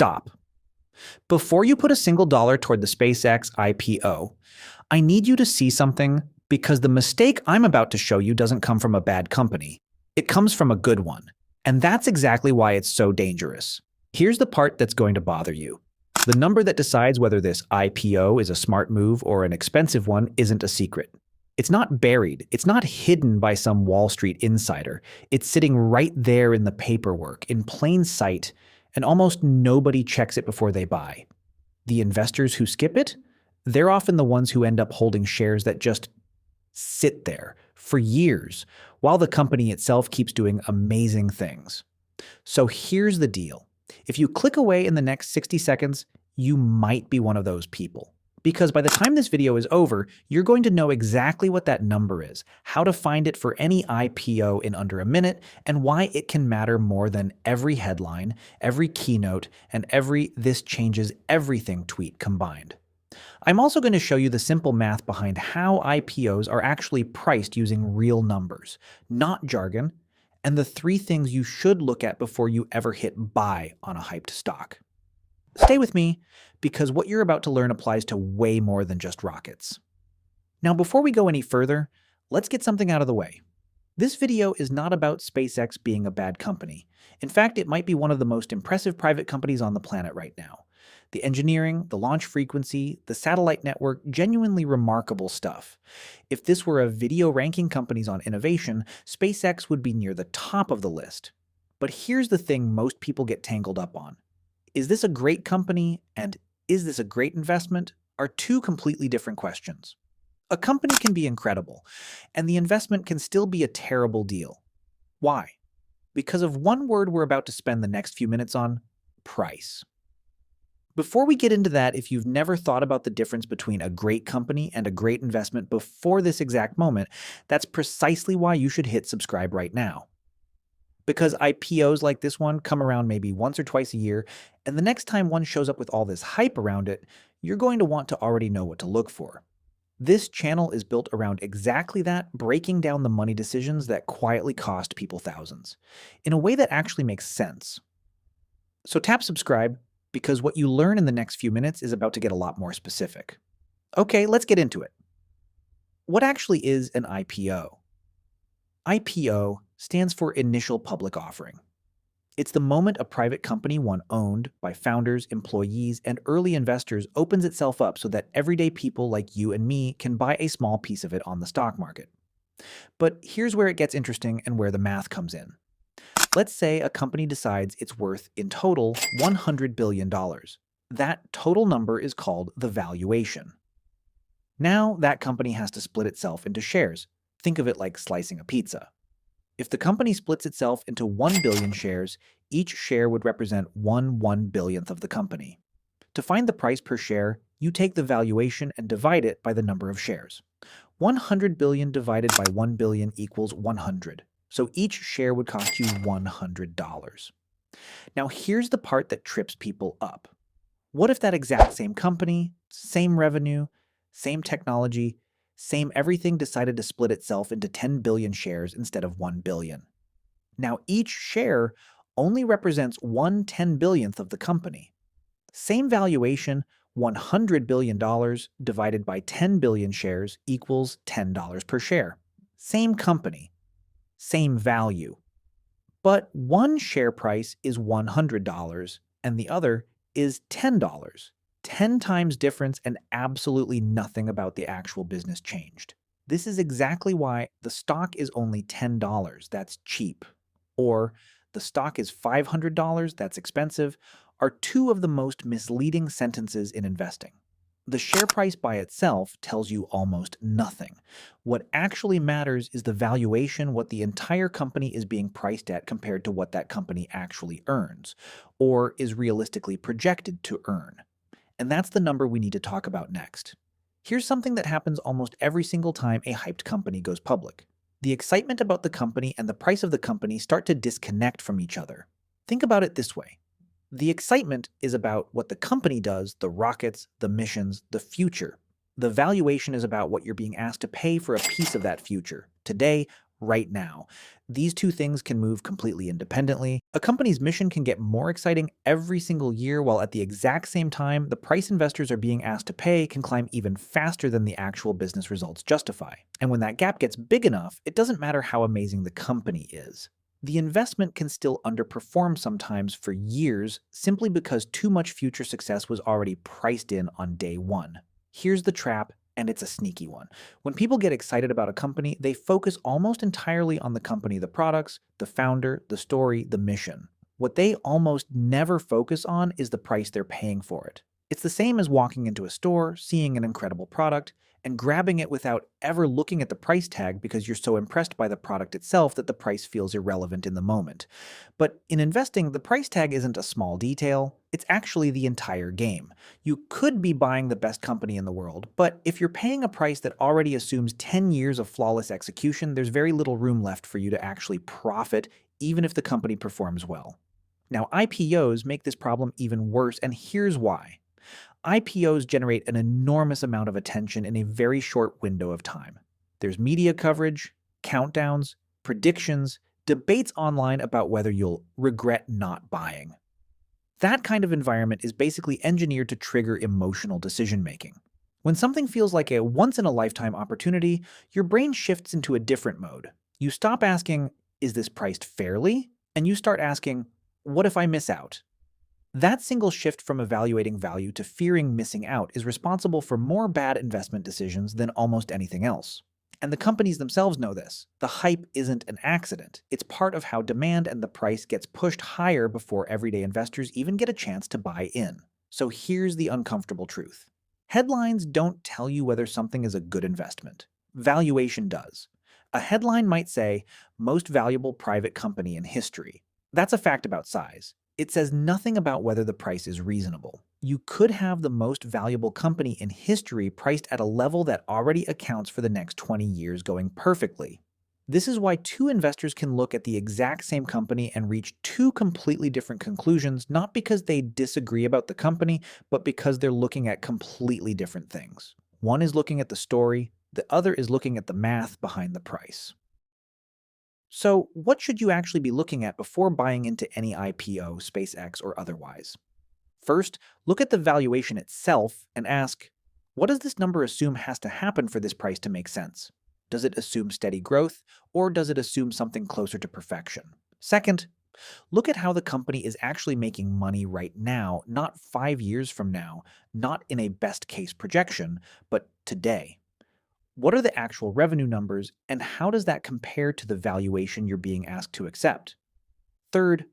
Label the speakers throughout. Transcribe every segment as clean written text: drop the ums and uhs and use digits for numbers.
Speaker 1: stop. Before you put a single dollar toward the SpaceX IPO, I need you to see something because the mistake I'm about to show you doesn't come from a bad company. It comes from a good one. And that's exactly why it's so dangerous. Here's the part that's going to bother you. The number that decides whether this IPO is a smart move or an expensive one isn't a secret. It's not buried. It's not hidden by some Wall Street insider. It's sitting right there in the paperwork, in plain sight, and almost nobody checks it before they buy. The investors who skip it, they're often the ones who end up holding shares that just sit there for years, while the company itself keeps doing amazing things. So here's the deal. If you click away in the next 60 seconds, you might be one of those people. Because by the time this video is over, you're going to know exactly what that number is, how to find it for any IPO in under a minute, and why it can matter more than every headline, every keynote, and every "this changes everything" tweet combined. I'm also going to show you the simple math behind how IPOs are actually priced using real numbers, not jargon, and the 3 things you should look at before you ever hit buy on a hyped stock. Stay with me, because what you're about to learn applies to way more than just rockets. Now, before we go any further, let's get something out of the way. This video is not about SpaceX being a bad company. In fact, it might be one of the most impressive private companies on the planet right now. The engineering, the launch frequency, the satellite network, genuinely remarkable stuff. If this were a video ranking companies on innovation, SpaceX would be near the top of the list. But here's the thing most people get tangled up on. Is this a great company and is this a great investment are 2 completely different questions. A company can be incredible, and the investment can still be a terrible deal. Why? Because of one word we're about to spend the next few minutes on: price. Before we get into that, if you've never thought about the difference between a great company and a great investment before this exact moment, that's precisely why you should hit subscribe right now. Because IPOs like this one come around maybe once or twice a year, and the next time one shows up with all this hype around it, you're going to want to already know what to look for. This channel is built around exactly that, breaking down the money decisions that quietly cost people thousands, in a way that actually makes sense. So tap subscribe, because what you learn in the next few minutes is about to get a lot more specific. Okay, let's get into it. What actually is an IPO? IPO stands for Initial Public Offering. It's the moment a private company, one owned by founders, employees, and early investors, opens itself up so that everyday people like you and me can buy a small piece of it on the stock market. But here's where it gets interesting and where the math comes in. Let's say a company decides it's worth, in total, $100 billion. That total number is called the valuation. Now that company has to split itself into shares. Think of it like slicing a pizza. If the company splits itself into 1 billion shares, each share would represent 1/1,000,000th of the company. To find the price per share, you take the valuation and divide it by the number of shares. 100 billion divided by 1 billion equals 100. So each share would cost you $100. Now here's the part that trips people up. What if that exact same company, same revenue, same technology, same everything decided to split itself into 10 billion shares instead of 1 billion? Now each share only represents 1/10,000,000th of the company. Same valuation, $100 billion divided by 10 billion shares equals $10 per share. Same company, same value. But one share price is $100 and the other is $10. 10 times difference, and absolutely nothing about the actual business changed. This is exactly why the stock is only $10, that's cheap, or the stock is $500, that's expensive, are 2 of the most misleading sentences in investing. The share price by itself tells you almost nothing. What actually matters is the valuation, what the entire company is being priced at compared to what that company actually earns, or is realistically projected to earn. And that's the number we need to talk about next. Here's something that happens almost every single time a hyped company goes public. The excitement about the company and the price of the company start to disconnect from each other. Think about it this way. The excitement is about what the company does, the rockets, the missions, the future. The valuation is about what you're being asked to pay for a piece of that future, today, right now. These two things can move completely independently. A company's mission can get more exciting every single year, while at the exact same time, the price investors are being asked to pay can climb even faster than the actual business results justify. And when that gap gets big enough, it doesn't matter how amazing the company is. The investment can still underperform sometimes for years simply because too much future success was already priced in on day one. Here's the trap, and it's a sneaky one. When people get excited about a company, they focus almost entirely on the company, the products, the founder, the story, the mission. What they almost never focus on is the price they're paying for it. It's the same as walking into a store, seeing an incredible product, and grabbing it without ever looking at the price tag because you're so impressed by the product itself that the price feels irrelevant in the moment. But in investing, the price tag isn't a small detail, it's actually the entire game. You could be buying the best company in the world, but if you're paying a price that already assumes 10 years of flawless execution, there's very little room left for you to actually profit, even if the company performs well. Now, IPOs make this problem even worse, and here's why. IPOs generate an enormous amount of attention in a very short window of time. There's media coverage, countdowns, predictions, debates online about whether you'll regret not buying. That kind of environment is basically engineered to trigger emotional decision-making. When something feels like a once-in-a-lifetime opportunity, your brain shifts into a different mode. You stop asking, is this priced fairly? And you start asking, what if I miss out? That single shift from evaluating value to fearing missing out is responsible for more bad investment decisions than almost anything else. And the companies themselves know this. The hype isn't an accident. It's part of how demand and the price gets pushed higher before everyday investors even get a chance to buy in. So here's the uncomfortable truth. Headlines don't tell you whether something is a good investment. Valuation does. A headline might say, most valuable private company in history. That's a fact about size. It says nothing about whether the price is reasonable. You could have the most valuable company in history priced at a level that already accounts for the next 20 years going perfectly. This is why two investors can look at the exact same company and reach two completely different conclusions, not because they disagree about the company, but because they're looking at completely different things. One is looking at the story, the other is looking at the math behind the price. So, what should you actually be looking at before buying into any IPO, SpaceX, or otherwise? First, look at the valuation itself and ask, what does this number assume has to happen for this price to make sense? Does it assume steady growth, or does it assume something closer to perfection? Second, look at how the company is actually making money right now, not 5 years from now, not in a best-case projection, but today. What are the actual revenue numbers, and how does that compare to the valuation you're being asked to accept? Third,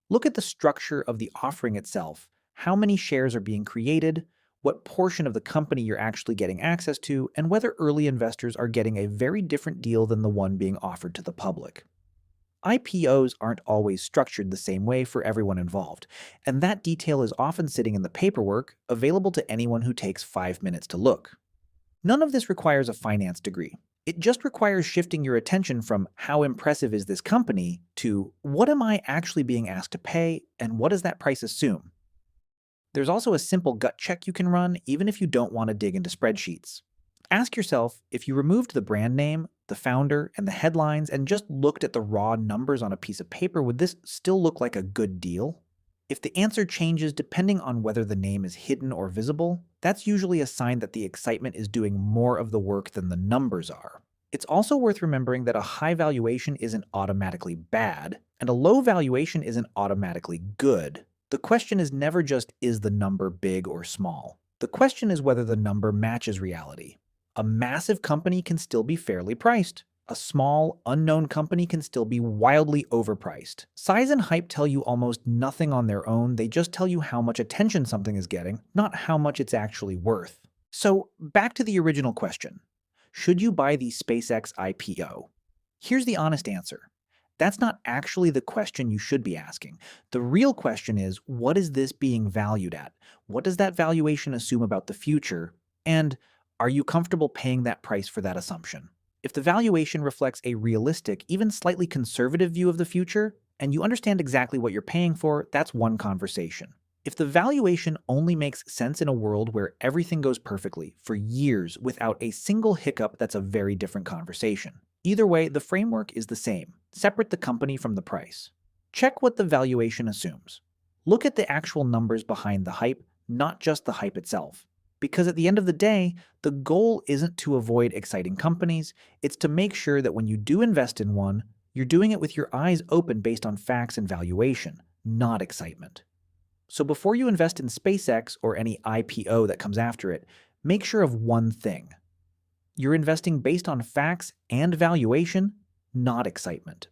Speaker 1: look at the structure of the offering itself. How many shares are being created, what portion of the company you're actually getting access to, and whether early investors are getting a very different deal than the one being offered to the public. IPOs aren't always structured the same way for everyone involved, and that detail is often sitting in the paperwork, available to anyone who takes 5 minutes to look. None of this requires a finance degree. It just requires shifting your attention from how impressive is this company to what am I actually being asked to pay and what does that price assume? There's also a simple gut check you can run even if you don't want to dig into spreadsheets. Ask yourself, if you removed the brand name, the founder, and the headlines and just looked at the raw numbers on a piece of paper, would this still look like a good deal? If the answer changes depending on whether the name is hidden or visible, that's usually a sign that the excitement is doing more of the work than the numbers are. It's also worth remembering that a high valuation isn't automatically bad, and a low valuation isn't automatically good. The question is never just, is the number big or small? The question is whether the number matches reality. A massive company can still be fairly priced. A small, unknown company can still be wildly overpriced. Size and hype tell you almost nothing on their own, they just tell you how much attention something is getting, not how much it's actually worth. So, back to the original question. Should you buy the SpaceX IPO? Here's the honest answer. That's not actually the question you should be asking. The real question is, what is this being valued at? What does that valuation assume about the future? And are you comfortable paying that price for that assumption? If the valuation reflects a realistic, even slightly conservative view of the future, and you understand exactly what you're paying for, that's one conversation. If the valuation only makes sense in a world where everything goes perfectly for years without a single hiccup, that's a very different conversation. Either way, the framework is the same. Separate the company from the price. Check what the valuation assumes. Look at the actual numbers behind the hype, not just the hype itself. Because at the end of the day, the goal isn't to avoid exciting companies, it's to make sure that when you do invest in one, you're doing it with your eyes open based on facts and valuation, not excitement. So before you invest in SpaceX or any IPO that comes after it, make sure of one thing. You're investing based on facts and valuation, not excitement.